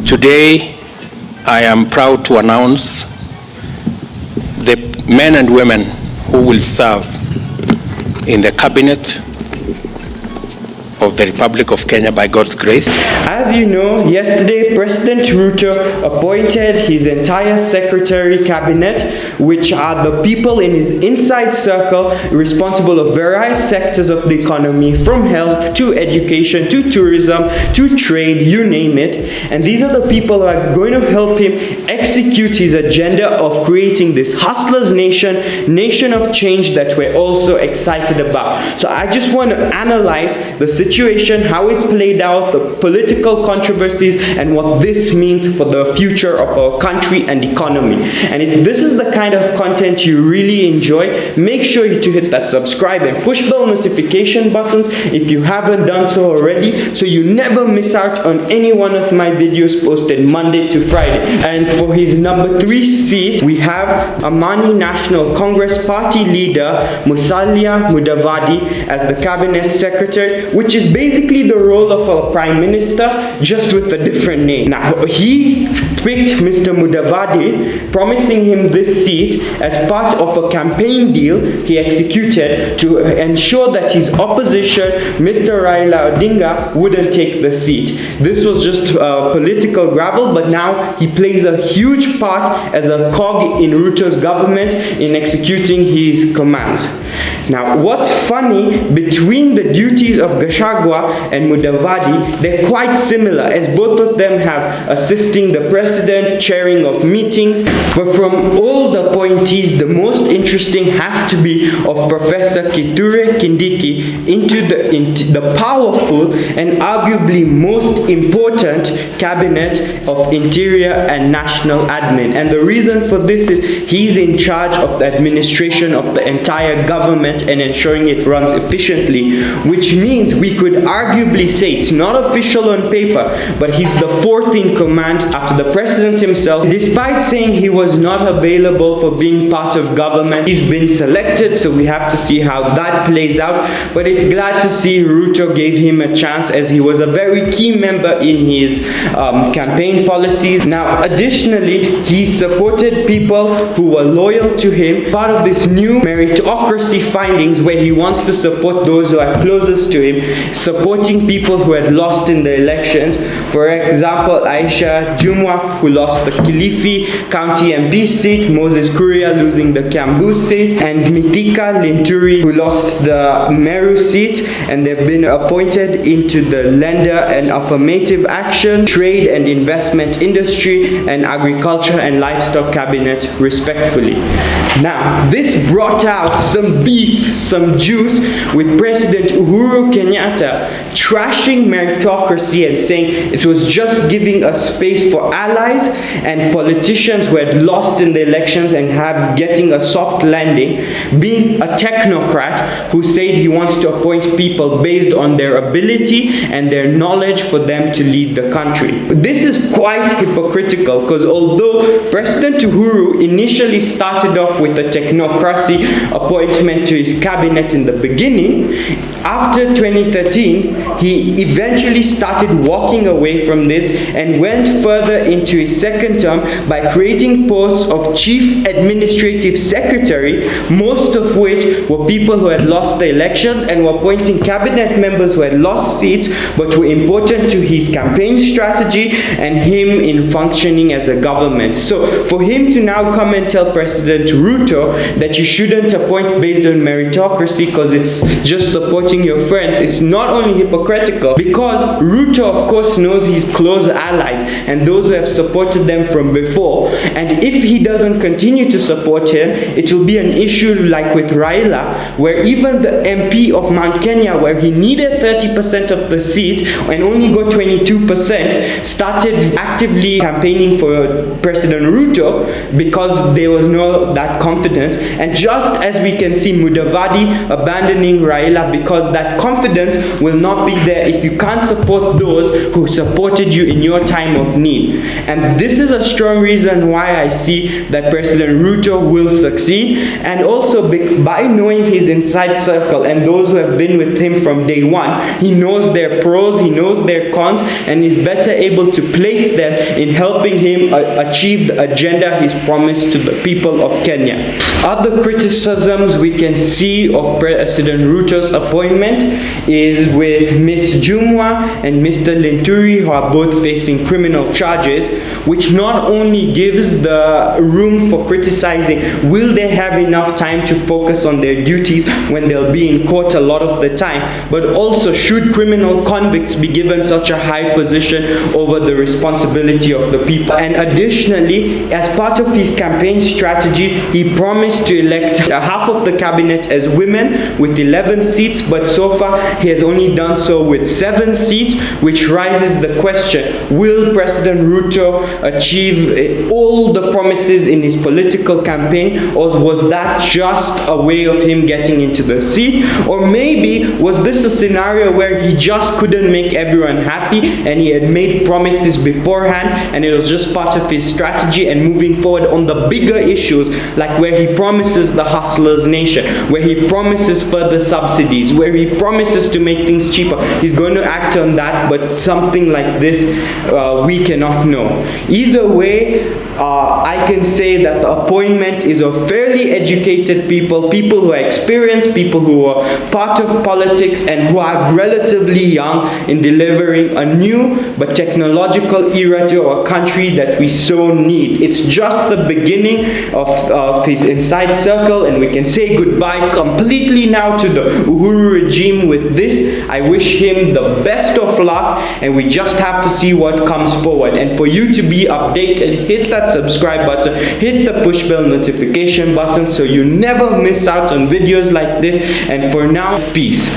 Today, I am proud to announce the men and women who will serve in the cabinet of the Republic of Kenya by God's grace. As you know, yesterday President Ruto appointed his entire secretary cabinet, which are the people in his inside circle responsible of various sectors of the economy, from health to education to tourism to trade, you name it. And these are the people who are going to help him execute his agenda of creating this hustlers nation of change that we're also excited about. So I just want to analyze the situation, how it played out, the political controversies, and what this means for the future of our country and economy. And if this is the kind of content you really enjoy, make sure to hit that subscribe and push bell notification buttons if you haven't done so already, so you never miss out on any one of my videos posted Monday to Friday. And for his number 3 seat, we have Amani National Congress Party leader Musalia Mudavadi as the cabinet secretary, which is basically the role of a prime minister, just with a different name. Now, he picked Mr. Mudavadi, promising him this seat as part of a campaign deal he executed to ensure that his opposition, Mr. Raila Odinga, wouldn't take the seat. This was just political gravel, but now he plays a huge part as a cog in Ruto's government in executing his commands. Now, what's funny, between the duties of Gachagua and Mudavadi, they're quite similar, as both of them have assisting the president, chairing of meetings. But from all the appointees, the most interesting has to be of Professor Kithure Kindiki into the powerful and arguably most important cabinet of Interior and National Admin. And the reason for this is he's in charge of the administration of the entire government and ensuring it runs efficiently, which means we could arguably say it's not official on paper, but he's the 4th in command after the president himself. Despite saying he was not available for being part of government, he's been selected, so we have to see how that plays out. But it's glad to see Ruto gave him a chance, as he was a very key member in his campaign policies. Now, additionally, he supported people who were loyal to him, part of this new meritocracy findings where he wants to support those who are closest to him, supporting people who had lost in the elections. For example, Aisha Jumwa, who lost the Kilifi County MP seat, Moses Kuria losing the Kiambu seat, and Mithika Linturi, who lost the Meru seat, and they've been appointed into the lender and affirmative action, trade and investment industry, and agriculture and livestock cabinet, respectfully. Now, this brought out some beef, some juice, with President Uhuru Kenyatta trashing meritocracy and saying it was just giving a space for allies and politicians who had lost in the elections and getting a soft landing, being a technocrat who said he wants to appoint people based on their ability and their knowledge for them to lead the country. This is quite hypocritical, because although President Uhuru initially started off with a technocracy appointment to his cabinet in the beginning, after 2013, he eventually started walking away from this and went further into his second term by creating posts of Chief Administrative Secretary, most of which were people who had lost the elections, and were appointing cabinet members who had lost seats but were important to his campaign strategy and him in functioning as a government. So for him to now come and tell President Ruto that you shouldn't appoint based on meritocracy because it's just supporting your friends, it's not only hypocritical, because Ruto of course knows his close allies and those who have supported them from before, and if he doesn't continue to support him, it will be an issue like with Raila, where even the MP of Mount Kenya, where he needed 30% of the seat and only got 22%, started actively campaigning for President Ruto because there was no that confidence. And just as we can see Mudavadi abandoning Raila because that confidence will not be there if you can't support those who supported you in your time of need. And this is a strong reason why I see that President Ruto will succeed. And also by knowing his inside circle and those who have been with him from day one, he knows their pros, he knows their cons, and is better able to place them in helping him achieve the agenda he's promised to the people of Kenya. Other criticisms we can see of President Ruto's appointment is with Ms. Jumwa and Mr. Linturi, who are both facing criminal charges, which not only gives the room for criticizing, will they have enough time to focus on their duties when they'll be in court a lot of the time, but also should criminal convicts be given such a high position over the responsibility of the people. And additionally, as part of his campaign strategy, he promised to elect half of the cabinet as women with 11 seats, but so far he has only done so with 7 seats, which raises the question, will President Ruto achieve all the promises in his political campaign, or was that just a way of him getting into the seat? Or maybe was this a scenario where he just couldn't make everyone happy and he had made promises beforehand and it was just part of his strategy, and moving forward on the bigger issues, like where he promises the hustlers nation, where he promises further subsidies, where he promises to make things cheaper, he's going to act on that, but something like this we cannot know. Either way, I can say that the appointment is of fairly educated people who are experienced, people who are part of politics and who are relatively young in delivering a new but technological era to our country that we so need. It's just the beginning of his inside circle, and we can say goodbye completely now to the Uhuru regime with this. I wish him the best of luck, and we just have to see what comes forward. And for you to be updated, hit that subscribe button, hit the push bell notification button so you never miss out on videos like this. And for now, peace.